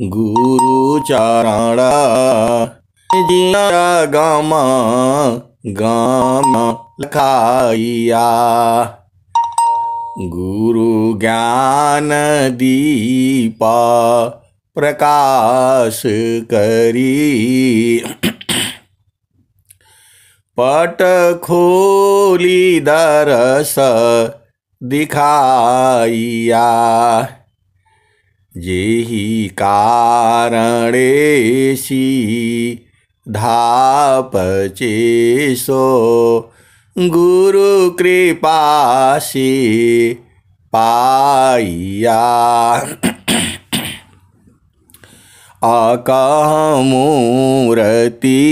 गुरु चरण जिया गम गम लखाइया। गुरु ज्ञान दीप प्रकाश करी पट खोली दरस दिखाइया। जेहि कारणेसी धापचे सो गुरु कृपा से पाइया। अकह मूरति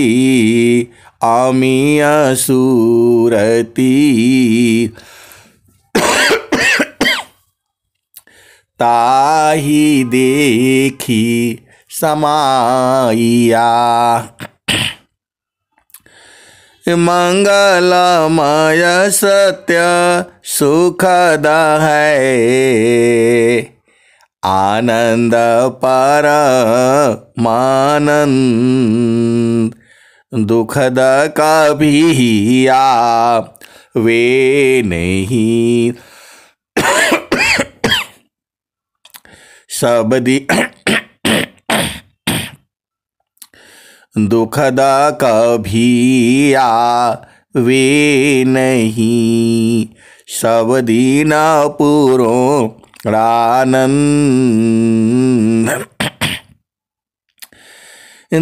अमीय सूरति ताहि देखी समाइया। मंगलमय सत्य सुखद है आनंद परमानंद। दुखद कभी आवे नहीं सबदी दुखद कभी आवे नहीं सब दिन पूर्णानंद।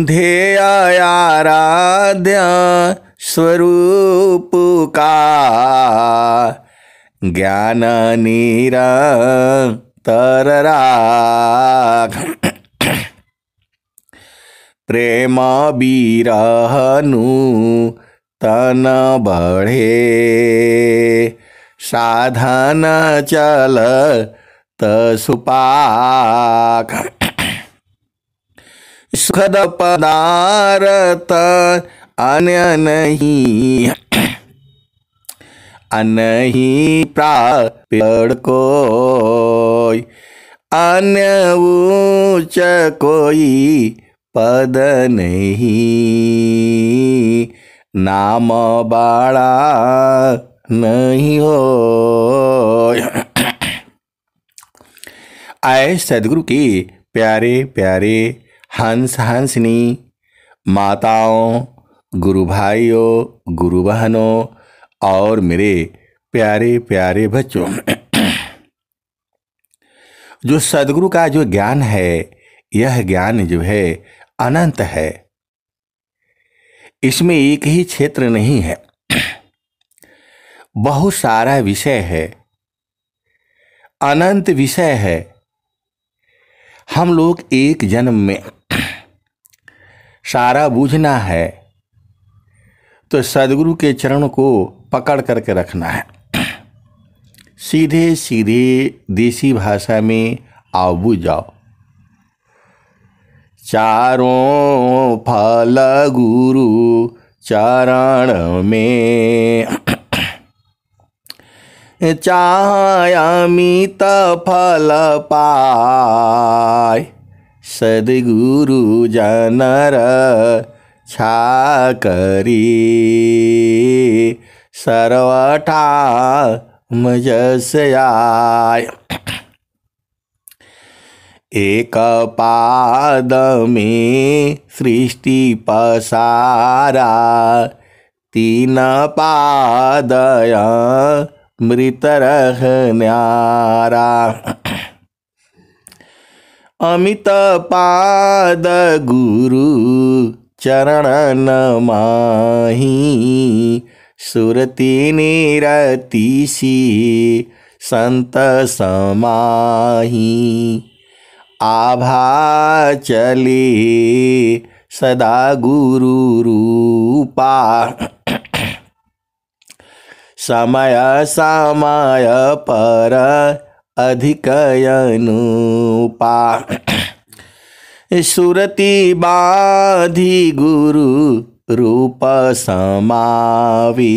ध्येय आराध्य स्वरूप का ज्ञान निरंतर राग। प्रेम बिरहनु तन बढ़े साधन चल सुपाक। सुखद पदार्थ अन्य नहीं अनहि प्राप्त कोई अन्य उच्च कोई पद नहीं नाम बाड़ा नहीं हो। आए सदगुरु के प्यारे प्यारे हंस हंसनी माताओं, गुरु भाइयों, गुरु बहनों और मेरे प्यारे प्यारे बच्चों, जो सदगुरु का जो ज्ञान है, यह ज्ञान जो है अनंत है। इसमें एक ही क्षेत्र नहीं है, बहुत सारा विषय है, अनंत विषय है। हम लोग एक जन्म में सारा बूझना है तो सदगुरु के चरण को पकड़ करके रखना है। सीधे सीधे देसी भाषा में आओ बूझ जाओ। चारों फल गुरु चरण में चाहमित फल पाय सदगुरु जनर छा करी सर्वठा मजस आय। एक पाद में सृष्टि पसारा तीन पादया मृत रह न्यारा। अमित पाद गुरु चरण माही सुरति निरति सी संत समाही। आभा चले सदा गुरु रूपा समय समय पर अधिक अनुपा। सुरति बाधी गुरु रूप समावी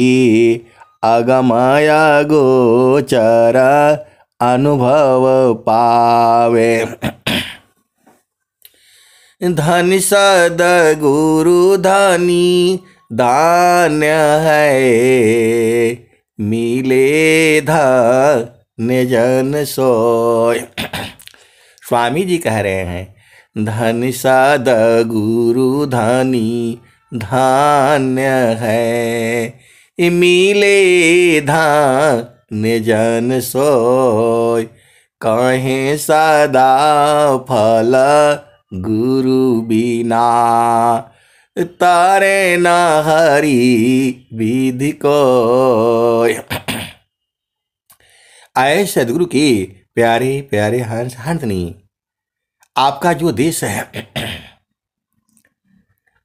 अगमय गोचर अनुभव पावे। धन सद गुरु धनी धान्य है, मिले धन्य जन सोय। स्वामी जी कह रहे हैं धन सद गुरु धनी धान्य है, मिले धान्य जन सोय। कहें सदा फल गुरु बिना, तारे न हरि विधि कोय। आए सदगुरु के प्यारे प्यारे हंस हंसनी, आपका जो देश है,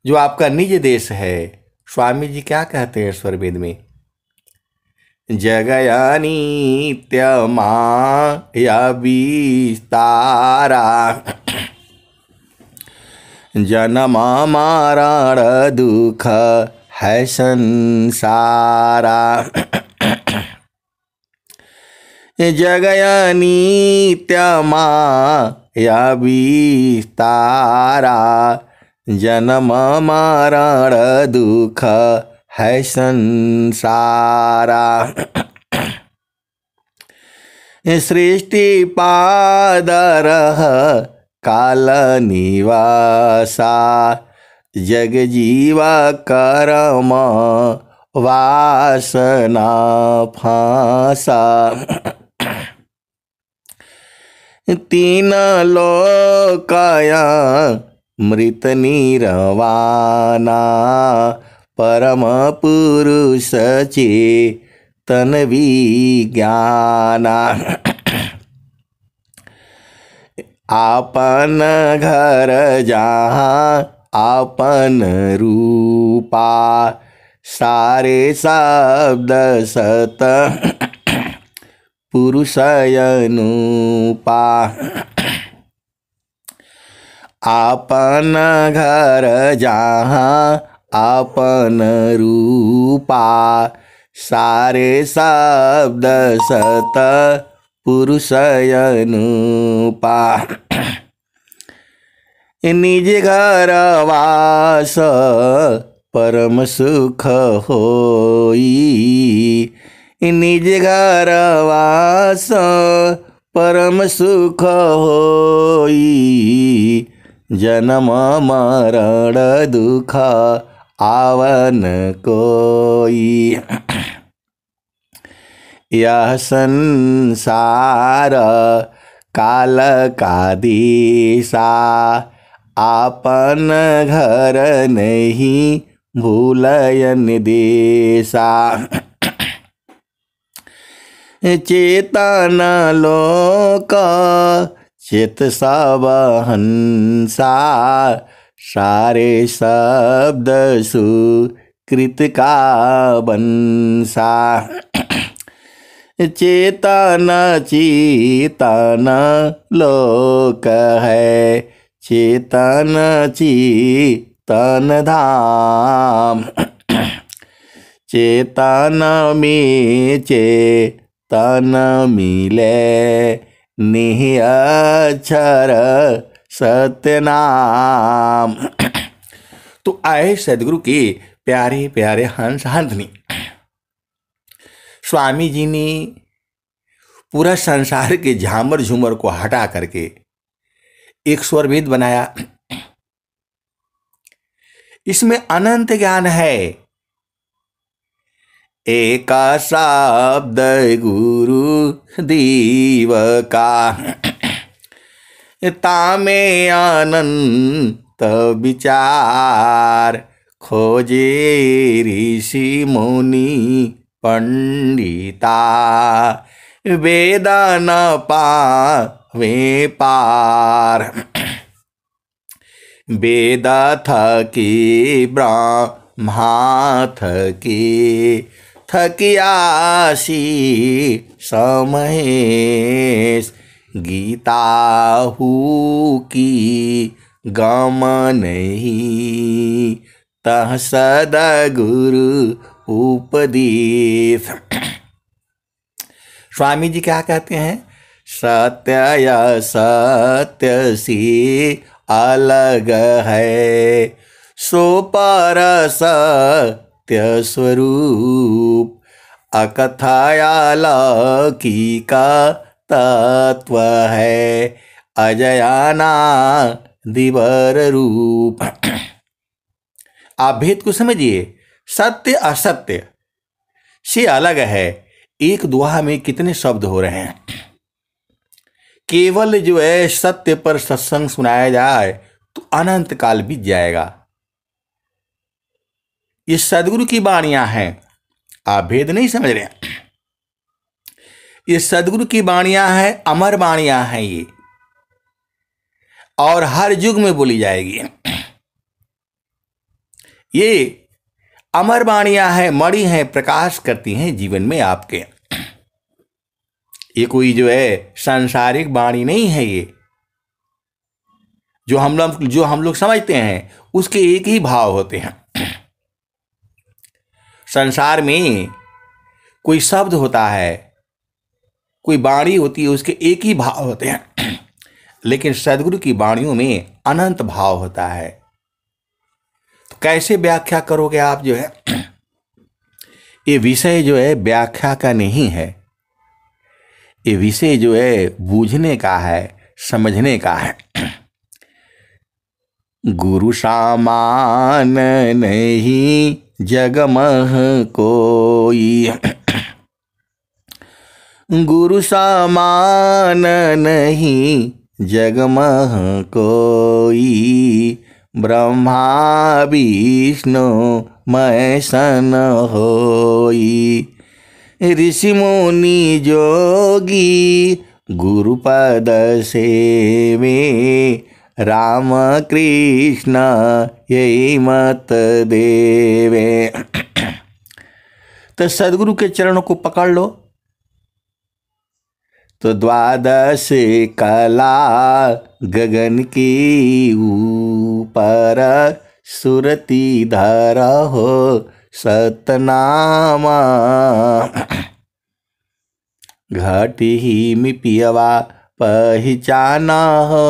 जो आपका निज देश है, स्वामी जी क्या कहते हैं स्वर वेद में? जगया नित्य माया विस्तारा, जन्म मरण दुख है संसारा। जगया नित्य माया विस्तारा, जन्म मरण दुख है संसारा। सृष्टि पादरह काल निवासा, जग जीवा कर्म वासना फांसा। तीन लोकाया मृत निर्वाणा, परम पुरुष चेतन विज्ञाना। आपन घर जहाँ आपन रूपा, सारे शब्द सत पुरुष अनुपा। आपन घर जहाँ आपन रूपा, सारे शब्द सत पुरुष अनुपा। निज घर वास परम सुख होई, निज घर वास परम सुख होई। जन्म मरण दुख आवन कोई, यह संसार काल का दिशा, आपन घर नहीं भूलयन देशा। चेतन लोक चित सब हंसा, सारे शब्द सुकृत का बंसा। चेतन चेतन लोक है, चेतन चेतन धाम। चेतन में चेतन मिले, निहि अक्षर सत्यनाम। तो आए सदगुरु के प्यारे प्यारे हंस हंसनी, स्वामी जी ने पूरा संसार के झामर झूमर को हटा करके एक स्वर वेद बनाया। इसमें अनंत ज्ञान है। एका शब्द गुरु दीव का, तामे अनंत विचार। खोजे ऋषि मुनि पंडिता, वेद न पावे पार। वेद थकी ब्रह्मा थकी, थकियासी समहेश। गीता हु की गम नहीं, तह सदगुरु उपदेश। स्वामी जी क्या कहते हैं? सत्य सत्य सी अलग है, सो पर सत्य स्वरूप अकथायालौकिका तत्व है, अजयाना दिवर रूप। आप भेद को समझिए, सत्य असत्य से अलग है। एक दोहा में कितने शब्द हो रहे हैं। केवल जो है सत्य पर सत्संग सुनाया जाए तो अनंत काल बीत जाएगा। ये सदगुरु की वाणियां हैं, आप भेद नहीं समझ रहे हैं। ये सदगुरु की वाणियां हैं, अमर वाणियां हैं ये, और हर युग में बोली जाएगी। ये अमर वाणियां हैं, मणि हैं, प्रकाश करती हैं जीवन में आपके। ये कोई जो है सांसारिक वाणी नहीं है। ये जो हम लोग समझते हैं उसके एक ही भाव होते हैं। संसार में कोई शब्द होता है, कोई वाणी होती है, उसके एक ही भाव होते हैं, लेकिन सदगुरु की वाणियों में अनंत भाव होता है। तो कैसे व्याख्या करोगे आप जो है। ये विषय जो है व्याख्या का नहीं है, ये विषय जो है बूझने का है, समझने का है। गुरु सामान नहीं जगमह कोई, गुरु सामान नहीं जगमह कोई, ब्रह्मा विष्णु महेशन होई, ऋषि मुनि जोगी गुरुपद सेवे, राम कृष्ण यही मत देवे। तो सदगुरु के चरणों को पकड़ लो तो द्वादश कला गगन के ऊपर, सुरती धर हो सतनामा, घाटी ही में पियवा पहचाना हो,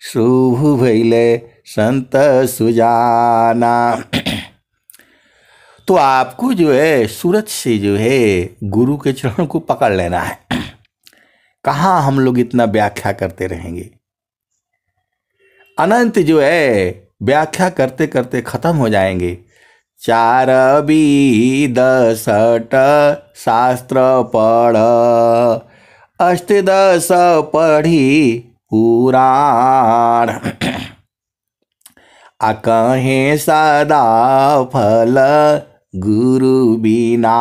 शुभ भैले संत सुजाना। तो आपको जो है सूरत से जो है गुरु के चरणों को पकड़ लेना है। कहाँ हम लोग इतना व्याख्या करते रहेंगे। अनंत जो है व्याख्या करते करते खत्म हो जाएंगे। 4 वेद 6 शास्त्र पढ़, अष्टदश पढ़ी पुराण, कहे सदा फल गुरु बिना,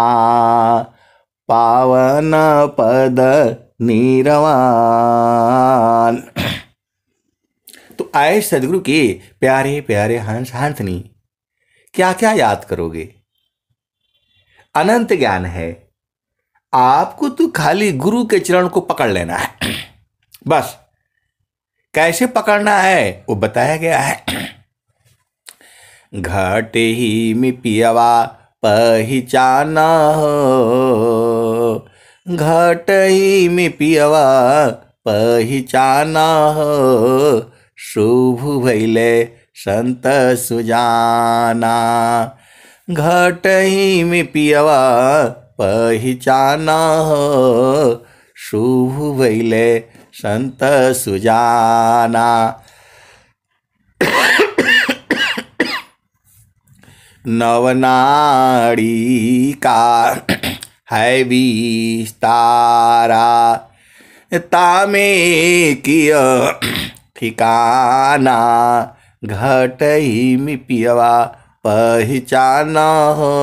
पावन पद निर्वाण। तो आए सदगुरु के प्यारे प्यारे हंस हंसनी, क्या क्या याद करोगे। अनंत ज्ञान है, आपको तो खाली गुरु के चरण को पकड़ लेना है बस। कैसे पकड़ना है वो बताया गया है। घाट ही में पियवा पहचाना हो, घाट ही में पियवा पहचाना हो, शुभ भैले संत सुजाना, घाट ही में पियवा पहचाना हो, शुभ भैले संत सुजाना। नवनाड़ी का है विस्तारा, तामे किया ठिकाना, घट ही में पियवा पहचाना हो,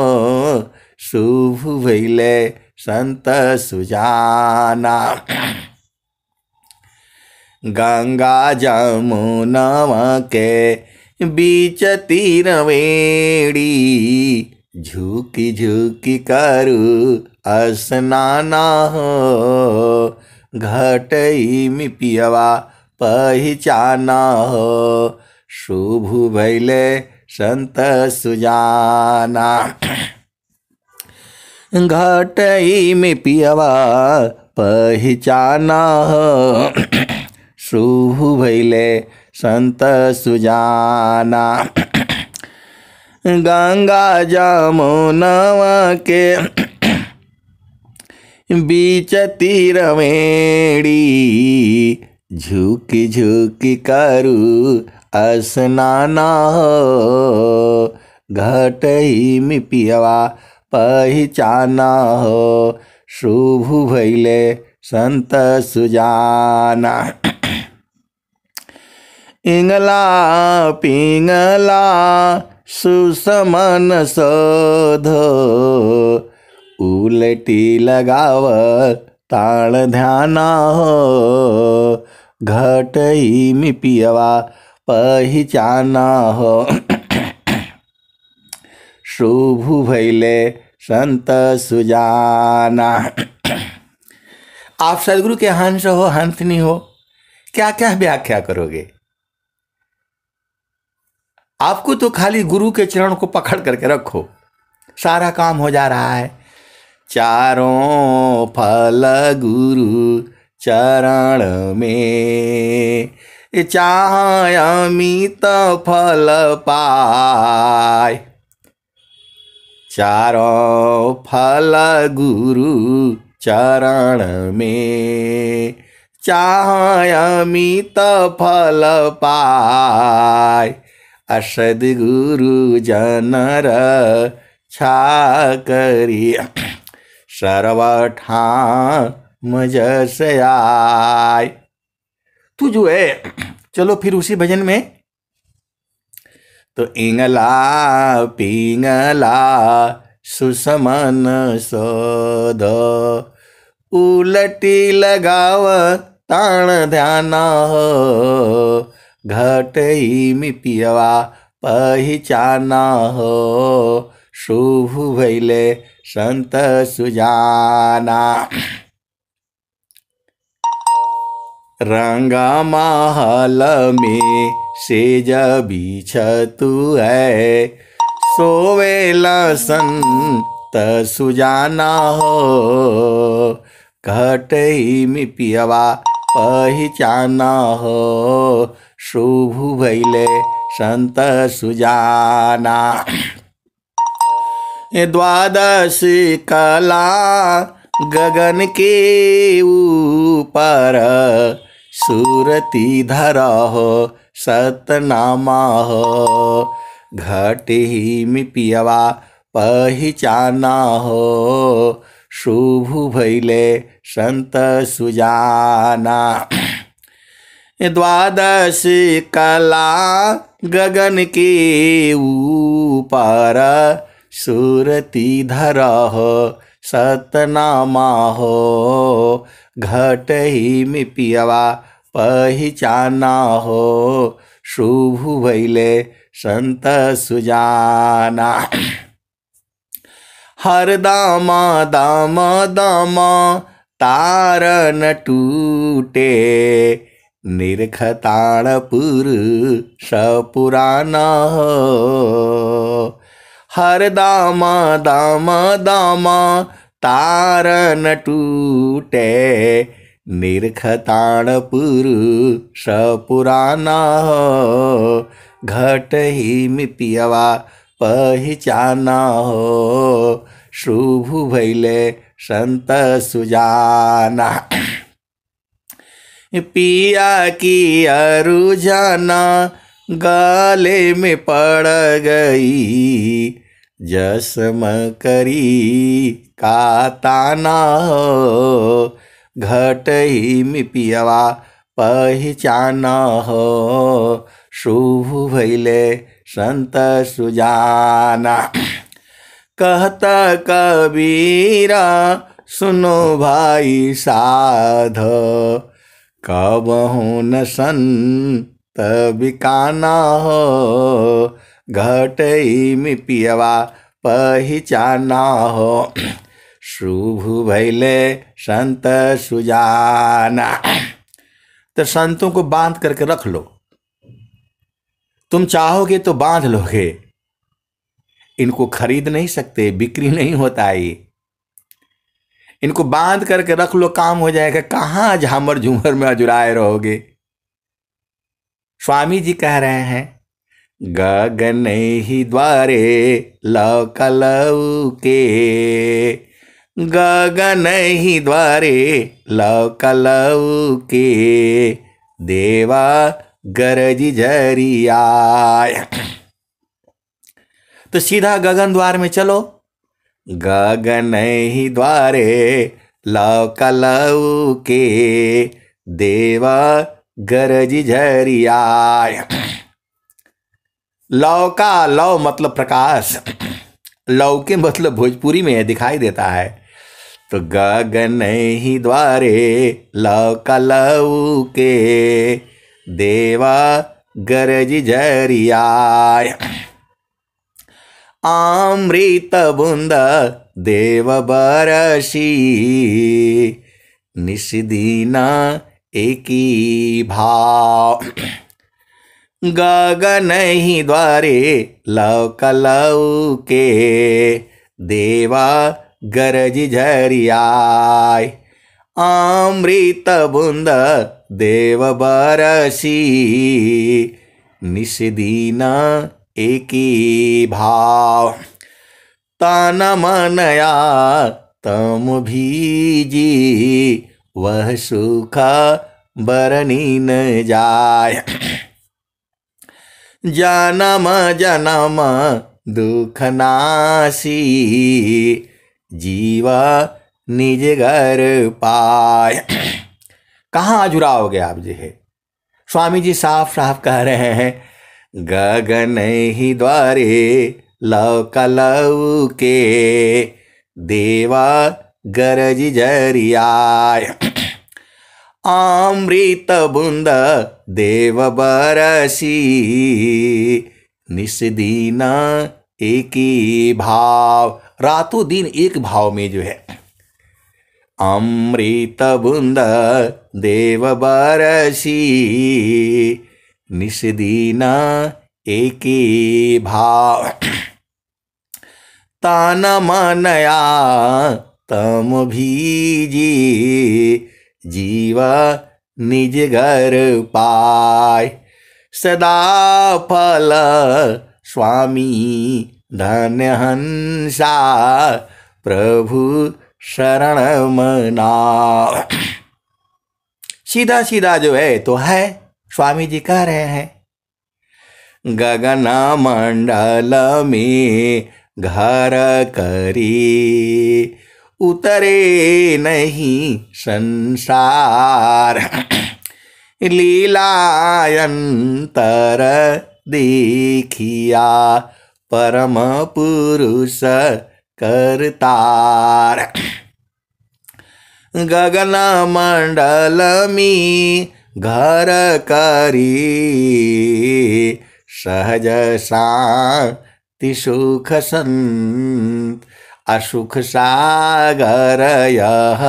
शुभ भैले संत सुजाना। गंगा जमुनवा के बीच तीरवेड़ी, झुकी झुकी करू स्नाना हो, घटई में पियवा पहचाना हो, शुभ भैले संत सुजाना। घटई में पियवा पहचाना शुभ भैले संत सुजाना। गंगा जमुनवा के बीच तीरवेणी झुकी झुकी करू स्नाना घटई में पियवा पहचाना शुभ भैले संत सुजाना। इंगला पिंगला सुसमन शोध उलटी लगाव ताण ध्याना घटई में पियवा पहचाना शुभ भैले संत सुजाना। आप सदगुरु के हंस हो हंसनी हो, क्या क्या व्याख्या करोगे? आपको तो खाली गुरु के चरण को पकड़ करके रखो, सारा काम हो जा रहा है। चारों फल गुरु चरण में चाह अमित फल पाय। चारों फल गुरु चरण में चाह अमित फल पाय। सद्गुरु जनर छा करी सर्वठाम जस आय। तू जो है, चलो फिर उसी भजन में तो इंगला पिंगला सुसमन शोध उलटी लगाव ताण ध्याना घटई में पियवा पहचाना शुभ भैले संत सुजाना। रंगा महल में सेज बीछ तू है सोवेला संत सुजाना घटई में पियवा पहचाना शुभ भैले संत सुजाना। द्वादश कला गगन के ऊपर सूरती धरा हो सतनामा हो घटई में पियवा पहचाना हो शुभ भैले संत सुजाना। द्वादश कला गगन के ऊपर सूरती धरा हो सतनामा हो घटई में पियवा पहचाना हो शुभ भैले संत सुजाना। हर दामा दामा दामा तार न टूटे निरखताणपुर सपुराना हर दामा दामा दामा तार न टूटे निरखताणपुर सपुराना घटई में पियवा पहचाना हो शुभ भैले संत सुजाना। पिया की अरुझाना गाले में पड़ गई जसम करी का ताना हो घटई में पियवा पहचाना हो शुभ भैले संत सुजाना। कहता कबीरा सुनो भाई साध कबहु न संत बिकाना हो घटई में पियवा पहचाना हो शुभ भैले संत सुजाना। तो संतों को बांध करके रख लो, तुम चाहोगे तो बांध लोगे, इनको खरीद नहीं सकते, बिक्री नहीं होता है। इनको बांध करके रख लो, काम हो जाएगा। कहाँ झामर झूमर में अजुराए रहोगे। स्वामी जी कह रहे हैं, गगन ही द्वारे लौकलऊ के, गगन ही द्वारे लौकलऊ के, देवा गरज झरियाय। तो सीधा गगन द्वार में चलो। गगन ही द्वारे लौकलऊ के, देवा गरज झरियाय। लौ का लौ मतलब प्रकाश, लौ के मतलब भोजपुरी में दिखाई देता है। तो गगन ही द्वारे लौकलऊ के, देवा गरज झरियाय। अमृत बूंद देव बरसी, निषदीन एकी भाव। गगन ही द्वारे लौकलऊ के, देवा गरज झरियाय। अमृत बूंद देव बरसी, निषदीन एकी भाव। तन मनया तम भीजी, वह सुख बरनी न जाय। जन्म जन्म दुख नासी, जीवा निज घर पाय। कहाँ जुड़ाओगे आप जी है। स्वामी जी साफ साफ कह रहे हैं, गगन ही द्वारे लौकलऊ के, देवा गरज झरियाय। अमृत बूंद देव बरसी, निषदीन एकी भाव। रातों दिन एक भाव में जो है। अमृत बूंद देव बरसी, निषदीन एकी भाव। तन मनया तम भीजी, जीवा निज घर पाय। सदा फल स्वामी धन्य हंसा, प्रभु शरण मनाओ। सीधा सीधा जो है तो है। स्वामी जी कह रहे हैं, गगन मंडल में घर करी, उतरे नहीं संसार। लीलायंतर देखिया, परम पुरुष करतार। गगन मंडल में घर करी, सहज शांति सुख संत। असुख सागर यह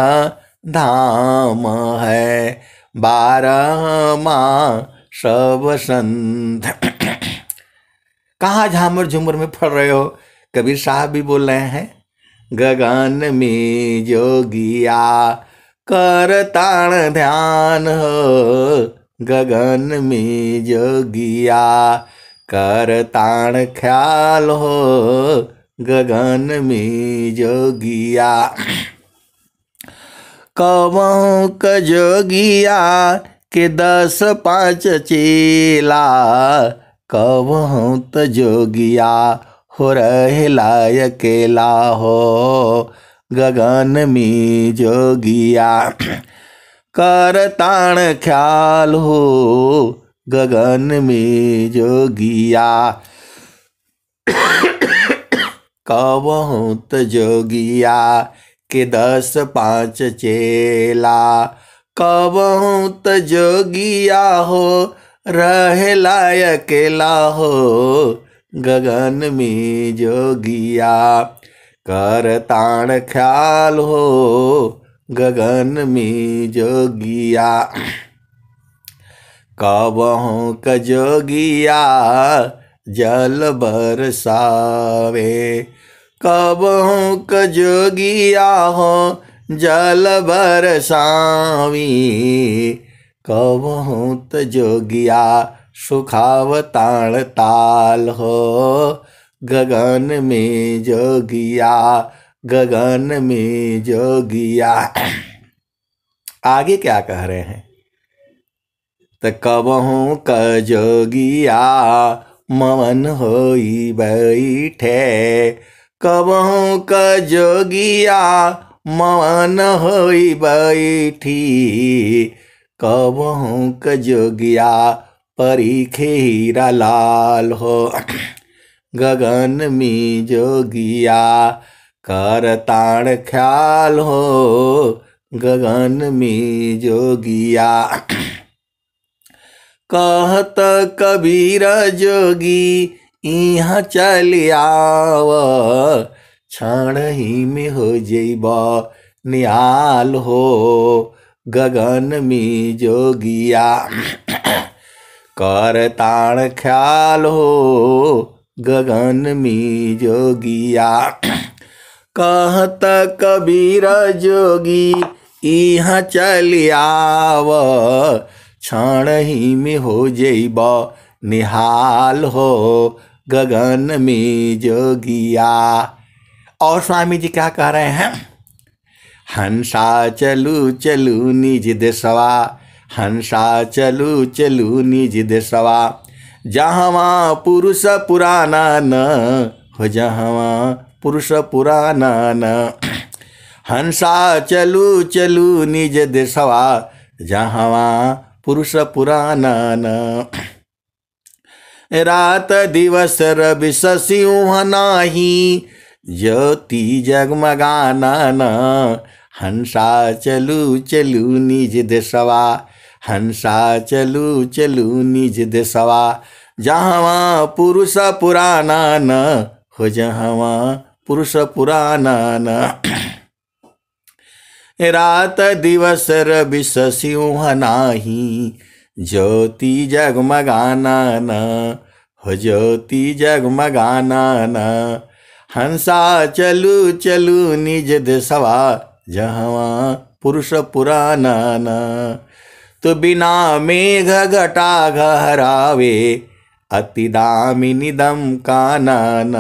धाम है, 12 माह सब संत। कहाँ झामर झूमर में पढ़ रहे हो। कबीर साहब भी बोल रहे हैं, गगन में जोगिया कर ताण ध्यान हो, गगन में जोगिया कर ताण ख्याल हो, गगन में जोगिया। कवों क जोगिया के 10 5 चेला, कवों त जोगिया हो रहे अकेला हो, गगन में जोगिया कर ताण ख्याल हो, गगन में जोगिया। कवों त जोगिया के 10 5 चेला, कवों त जोगिया हो रहेला अकेला हो, गगन में जोगिया कर ताण ख्याल हो, गगन में जोगिया। कवों क जोगिया जल बरसावे, कवों क जोगिया हो जल बरसावी। कबहू त जोगिया सुखावताण ताल हो, गगन में जोगिया, गगन में जोगिया। आगे क्या कह रहे हैं? त कबहू क जोगिया मवन होई बैठे, कबहू क जोगिया मवन होई बैठी। कबहू क जोगिया परीखे हीरा लाल हो, गगन में जोगिया करताड़ ख्याल हो, गगन में जोगिया। कहत कबीर जोगी इहाँ चल आव, क्षण ही में हो जइब निहाल हो, गगन में जोगिया करताड़ ख्याल हो, गगन में जोगिया। कहत कबीर जोगी इहाँ चल आव, क्षण ही में हो जइब निहाल हो, गगन में जोगिया। और स्वामी जी क्या कह रहे हैं? हंसा चलू चलू निज देशवा, हंसा चलू चलू निज देशवा। जहाँ पुरुष पुराना न हो, जहाँ पुरुष पुराना न। हंसा चलू चलू निज देशवा, जहाँ पुरुष पुराना न। रात दिवस रवि शशि उहाँ नाही, ज्योति जगमगाना न। हंसा चलू चलू निज देशवा, हंसा चलू चलू निज देशवा। जहाँ पुरुष पुराना न हो, जहाँ पुरुष पुराना न। रात दिवस रवि शशि उहाँ नाही, ज्योति जगमगाना न हो, ज्योति जगमगाना न। हंसा चलू चलू निज देशवा, जहाँ पुरुष पुराना न। तो बिना मेघ घटा घहरावे, अति दामिनी दम काना न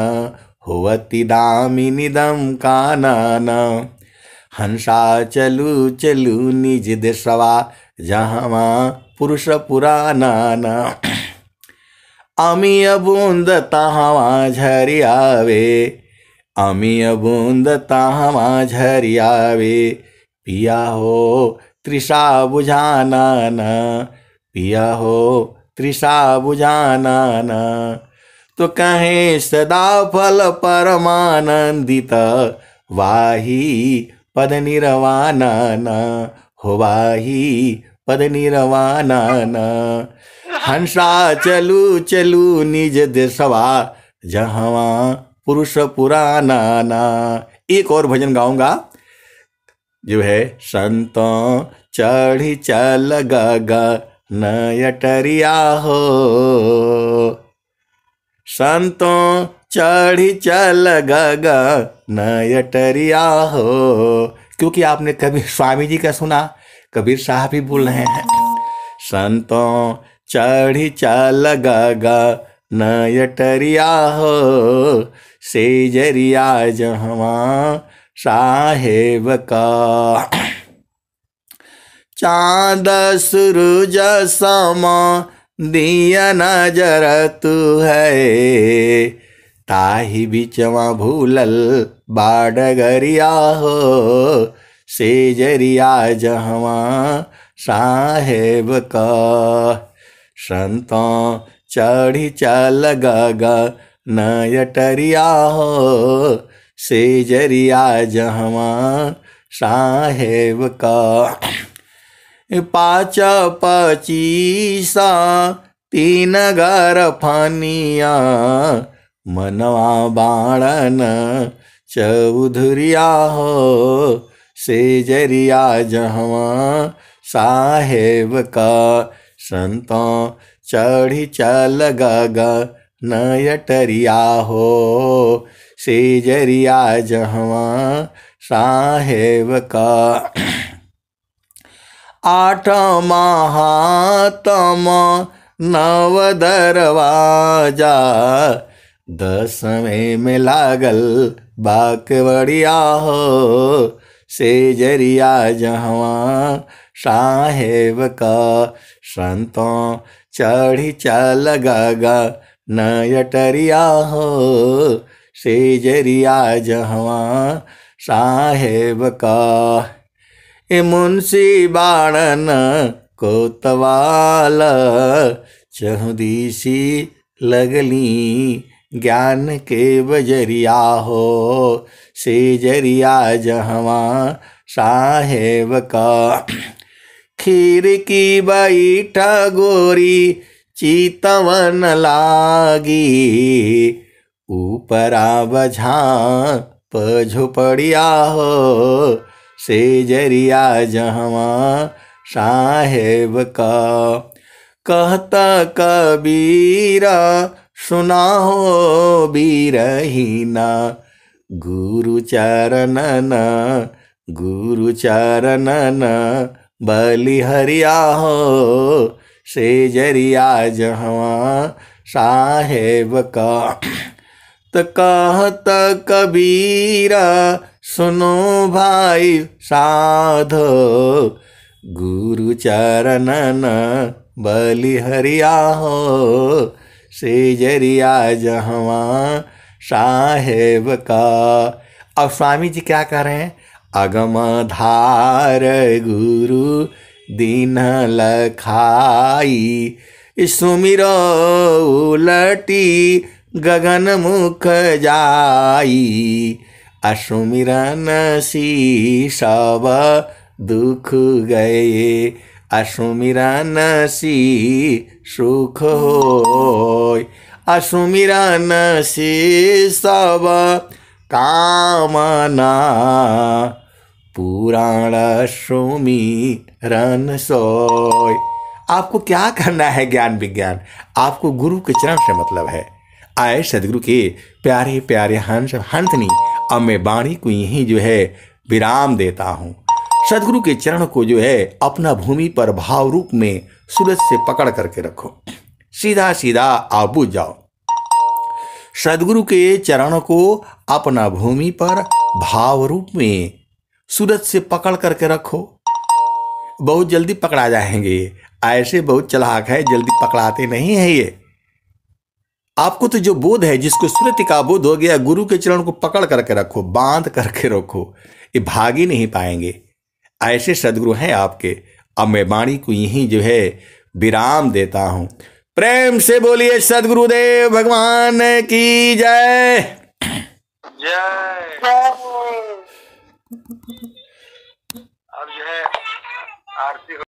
हो, अति दामिनी दम काना न। हंसा चलू चलू निज देशवा, जहाँ पुरुष पुराना न। अमीय बूंद तहाँ झरि आवे, अमीय बूंद तहाँ झरि आवे। पिया हो तृषा बुझाना न, पिया हो तृषा बुझाना न। तो कहें सदा फल परमानंदित, वाही पद निर्वाणा न हो, वाही पद निर्वाणा न। हंसा चलू चलू निज देशवा, जहाँ पुरुष पुराना न। एक और भजन गाऊंगा जो है, संतों चढ़ी चल गगन अटरिया हो, संतों चढ़ी चल गगन अटरिया हो। क्योंकि आपने कबीर स्वामी जी का सुना, कबीर साहब भी बोल रहे हैं, संतों चढ़ी चल गगन अटरिया हो, सेजरिया जहाँ साहेब का। चाँद सूरज समा दिया नजर तू है, ताही बिचवा भूलल बाडगरिया हो, सेजरिया जहवा साहेब का। संतों चढ़ी चल गगन अटरिया हो, सेजरिया जहवा साहेब का। पाँच पचीसा तीन घर फनिया, मनवा बाणन चौधरिया हो, सेजरिया जहवा साहेब का। संतों चढ़ी चल गगन अटरिया हो, सेजरिया जहवा साहेब का। आठ महातम नव दरवाजा, 10वें में लागल बाकवड़िया हो। सेजरिया जहवा साहेब का, संतों चढ़ी चल गगा नयटरिया हो। सेजरिया जहवा साहेब का। ए मुंशी बाणन कोतवाल, चहुदीसी लगली ज्ञान के बजरिया हो। सेजरिया जहवा साहेब का। खीर की बैठा गोरी चितवन लागी, ऊपरा बझा झोपड़िया हो। सेजरिया जहवा साहेब का। कहता कबीरा सुना हो बीरहीना, गुरु चरणन बलिहरिया हो। सेजरिया जहवा साहेब का। त कहत कबीरा सुनो भाई साधो, गुरु चरणन बलिहरिया हो। सेजरिया जहवा साहेब का। अब स्वामी जी क्या कह रहे हैं? अगम धार गुरु दीन लखाई, सुमिरो उलटी गगन मुख जाई। असुमिरन सी सब दुख गए, असुमिरन सी सुख होय। असुमिरन सी सब कामना, पुराण सुमिरन सोय। आपको क्या करना है? ज्ञान विज्ञान आपको गुरु के चरण से मतलब है। आए सदगुरु के प्यारे प्यारे हंस हंसनी, अब मैं वाणी को यहीं जो है विराम देता हूँ। सदगुरु के चरण को जो है अपना भूमि पर भाव रूप में सूरज से पकड़ करके रखो, सीधा सीधा आबू जाओ। सदगुरु के चरण को अपना भूमि पर भाव रूप में सूरज से पकड़ करके रखो। बहुत जल्दी पकड़ा जाएंगे, ऐसे बहुत चालाक है, जल्दी पकड़ाते नहीं है ये। आपको तो जो बोध है, जिसको सुरति का बोध हो गया, गुरु के चरण को पकड़ करके रखो, बांध करके रखो, ये भाग ही नहीं पाएंगे। ऐसे सदगुरु हैं आपके। अब मैं वाणी को यहीं जो है विराम देता हूं। प्रेम से बोलिए सदगुरुदेव भगवान की जय। जय। अब जो है आरती